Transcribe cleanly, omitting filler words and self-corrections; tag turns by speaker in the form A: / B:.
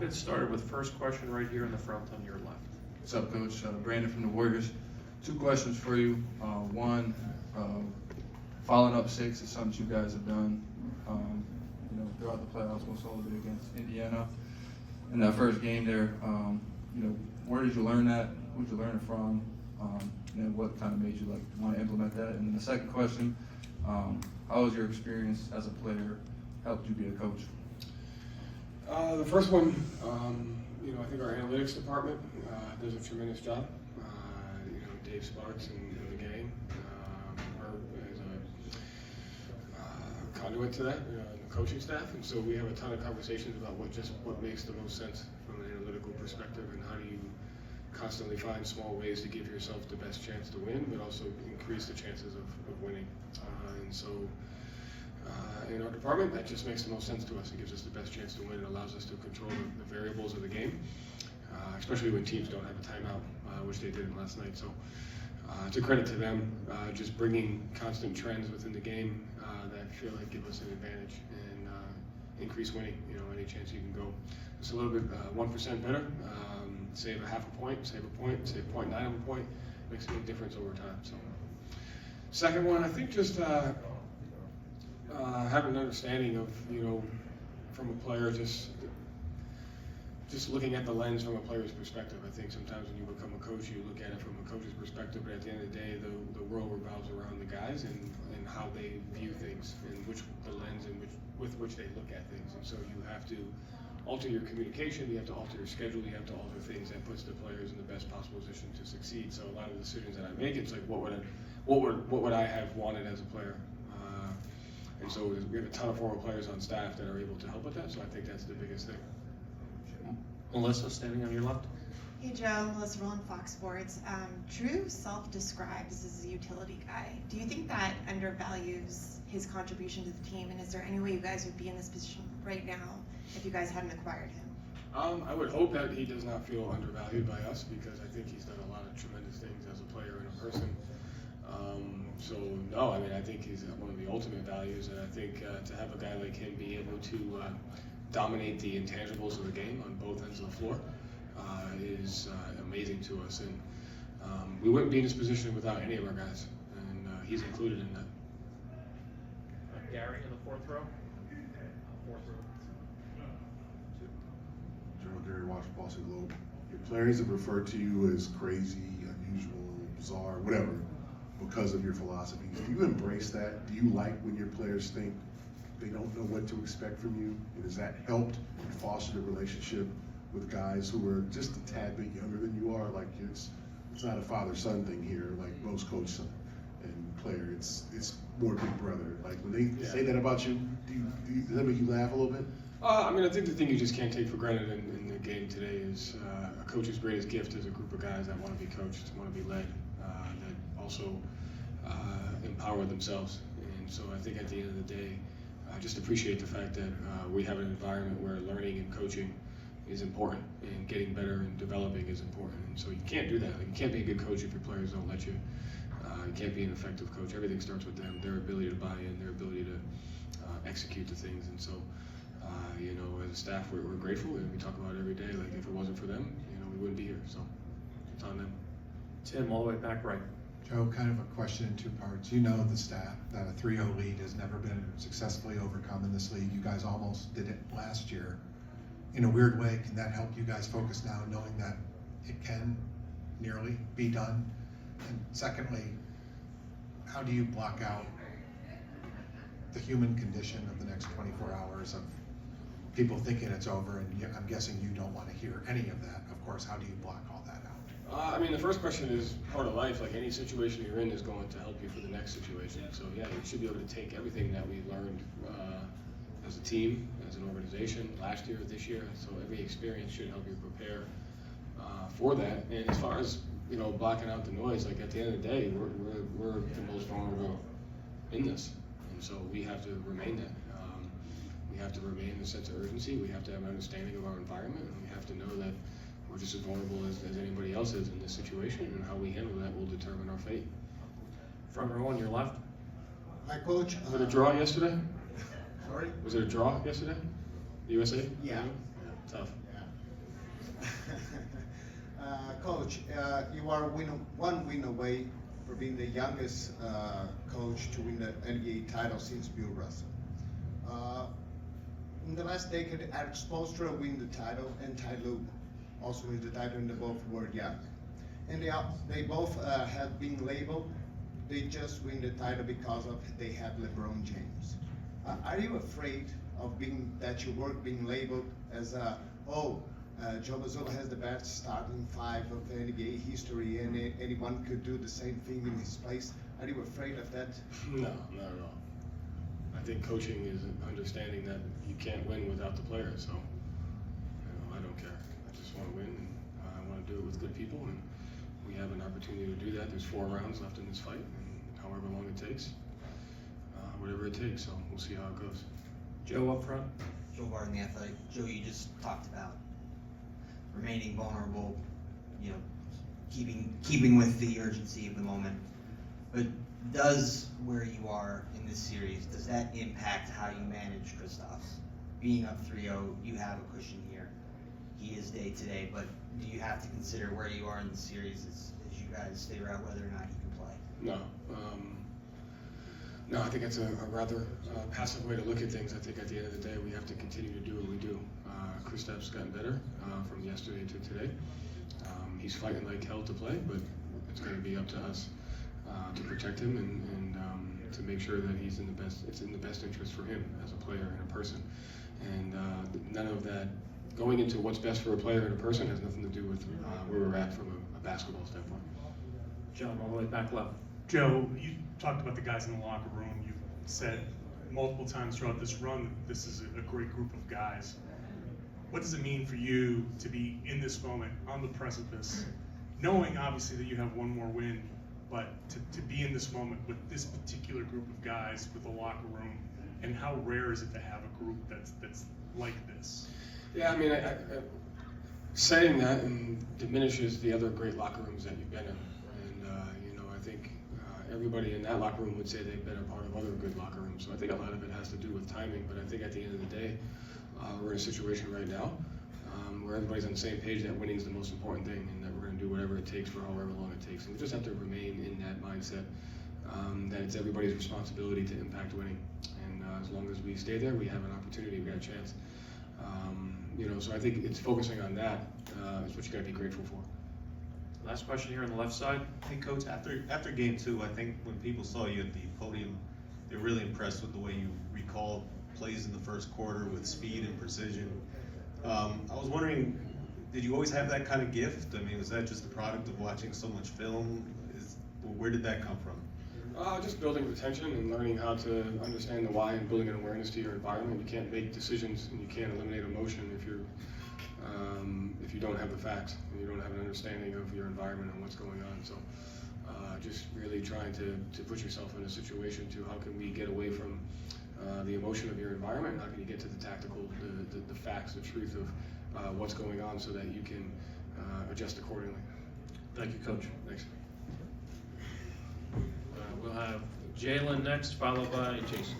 A: get started with first question right here in the front on your left.
B: What's up, Coach? Brandon from the Warriors. 2 questions for you. One, following up 6 is something you guys have done, throughout the playoffs, most notably against Indiana. In that first game there, where did you learn that? Who did you learn it from? And what kind of made you want to implement that? And then the second question, how has your experience as a player helped you be a coach?
C: The first one, I think our analytics department does a tremendous job. Dave Sparks and the gang are as a conduit to that, and the coaching staff, and so we have a ton of conversations about what makes the most sense from an analytical perspective, and how do you constantly find small ways to give yourself the best chance to win, but also increase the chances of winning. And so in our department, that just makes the most sense to us. It gives us the best chance to win. It allows us to control the variables of the game, especially when teams don't have a timeout, which they did last night. So it's a credit to them, just bringing constant trends within the game that I feel like give us an advantage and increase winning. Any chance you can go just a little bit 1% better, save a half a point, save a point, save 0.9 of a point, makes a big difference over time. So second one, I think just having an understanding of, from a player, just looking at the lens from a player's perspective. I think sometimes when you become a coach, you look at it from a coach's perspective, but at the end of the day, the world revolves around the guys and how they view things, and the lens with which they look at things. And so you have to alter your communication, you have to alter your schedule, you have to alter things that puts the players in the best possible position to succeed. So a lot of the decisions that I make, it's like, what would I have wanted as a player? And so we have a ton of former players on staff that are able to help with that, so I think that's the biggest thing.
A: Melissa, standing on your left.
D: Hey Joe, Melissa Rowland, Fox Sports. Drew self-describes as a utility guy. Do you think that undervalues his contribution to the team, and is there any way you guys would be in this position right now if you guys hadn't acquired him?
C: I would hope that he does not feel undervalued by us, because I think he's done a lot of tremendous things as a player and a person. So no, I think he's one of the ultimate values, and I think to have a guy like him be able to dominate the intangibles of the game on both ends of the floor is amazing to us, and we wouldn't be in this position without any of our guys, and he's included in that.
A: Gary in the fourth row.
E: General Gary Washington, Boston Globe. Your players have referred to you as crazy, unusual, bizarre, whatever, because of your philosophies. Do you embrace that? Do you like when your players think they don't know what to expect from you? And has that helped foster a relationship with guys who are just a tad bit younger than you are? Like it's not a father-son thing here, like most coach and player. It's more big brother. Like when they say that about you, does that make you laugh a little bit?
C: I think the thing you just can't take for granted in the game today is a coach's greatest gift is a group of guys that want to be coached, want to be led, that also empower themselves. And so I think at the end of the day, I just appreciate the fact that we have an environment where learning and coaching is important, and getting better and developing is important. And so you can't do that. Like, you can't be a good coach if your players don't let you. You can't be an effective coach. Everything starts with them, their ability to buy in, their ability to execute the things. And so, as a staff, we're grateful, and we talk about it every day. Like, if it wasn't for them, we wouldn't be here. So it's on them.
A: Tim, all the way back right.
F: Joe, kind of a question in 2 parts. You know the stat that a 3-0 lead has never been successfully overcome in this league. You guys almost did it last year. In a weird way, can that help you guys focus now, knowing that it can nearly be done? And secondly, how do you block out the human condition of the next 24 hours of people thinking it's over? And I'm guessing you don't want to hear any of that. Of course, how do you block all that out?
C: The first question is part of life. Like, any situation you're in is going to help you for the next situation. So yeah, you should be able to take everything that we learned as a team, as an organization, last year, this year. So every experience should help you prepare for that. And as far as blocking out the noise, like, at the end of the day, we're the most vulnerable in this, and so we have to remain that. We have to remain in a sense of urgency. We have to have an understanding of our environment, and we have to know that we're just as vulnerable as anybody else is in this situation, and how we handle that will determine our fate.
A: Front row on your left.
G: Hi, Coach.
C: Was it a draw yesterday?
G: Sorry?
C: Was it a draw yesterday? USA?
G: Yeah.
C: Tough.
G: Yeah. Coach, you are one win away for being the youngest coach to win the NBA title since Bill Russell. In the last decade, Eric Spoelstra win the title, and Ty Lue also win the title, and they both were young. And they both have been labeled. They just win the title because of they have LeBron James. Are you afraid of being labeled as Joe Mazzulla has the best starting five of the NBA history, and anyone could do the same thing in his place? Are you afraid of that?
C: No, not at all. I think coaching is understanding that you can't win without the players. So, I don't care. I just want to win, and I want to do it with good people, and we have an opportunity to do that. There's 4 rounds left in this fight, and however long it takes, whatever it takes. So we'll see how it goes.
A: Joe up front.
H: Joe Barton, The Athletic. Joe, you just talked about remaining vulnerable, you know, keeping with the urgency of the moment. But does where you are in this series, does that impact how you manage Kristaps? Being up 3-0, you have a cushion here. He is day to day, but do you have to consider where you are in the series as you guys figure out whether or not you can play?
C: No. No, I think it's a rather passive way to look at things. I think at the end of the day, we have to continue to do what we do. Kristaps gotten better from yesterday to today. He's fighting like hell to play, but it's going to be up to us to protect him and to make sure that he's it's in the best interest for him as a player and a person. And none of that, going into what's best for a player and a person, has nothing to do with where we're at from a basketball standpoint.
A: John, all the way back left.
I: Joe, you talked about the guys in the locker room. You've said multiple times throughout this run that this is a great group of guys. What does it mean for you to be in this moment, on the precipice, knowing obviously that you have one more win, but to be in this moment with this particular group of guys, with the locker room, and how rare is it to have a group that's like this?
C: Yeah, I mean, saying that diminishes the other great locker rooms that you've been in. And, I think everybody in that locker room would say they've been a part of other good locker rooms. So I think a lot of it has to do with timing, but I think at the end of the day, we're in a situation right now where everybody's on the same page that winning is the most important thing, and that we're going to do whatever it takes for however long it takes. And we just have to remain in that mindset that it's everybody's responsibility to impact winning. And as long as we stay there, we have an opportunity, we got a chance. So I think it's focusing on that is what you got to be grateful for.
A: Last question here on the left side.
J: Hey, Coach, after game 2, I think when people saw you at the podium, they were really impressed with the way you recalled plays in the first quarter with speed and precision. I was wondering, did you always have that kind of gift? I mean, was that just the product of watching so much film? Where did that come from?
C: Just building retention and learning how to understand the why and building an awareness to your environment. You can't make decisions and you can't eliminate emotion if you don't have the facts and you don't have an understanding of your environment and what's going on. So just really trying to put yourself in a situation to how can we get away from the emotion of your environment, and how can you get to the tactical, the facts, the truth of what's going on so that you can adjust accordingly.
A: Thank you, Coach.
C: Thanks.
A: We'll have Jalen next, followed by Jason.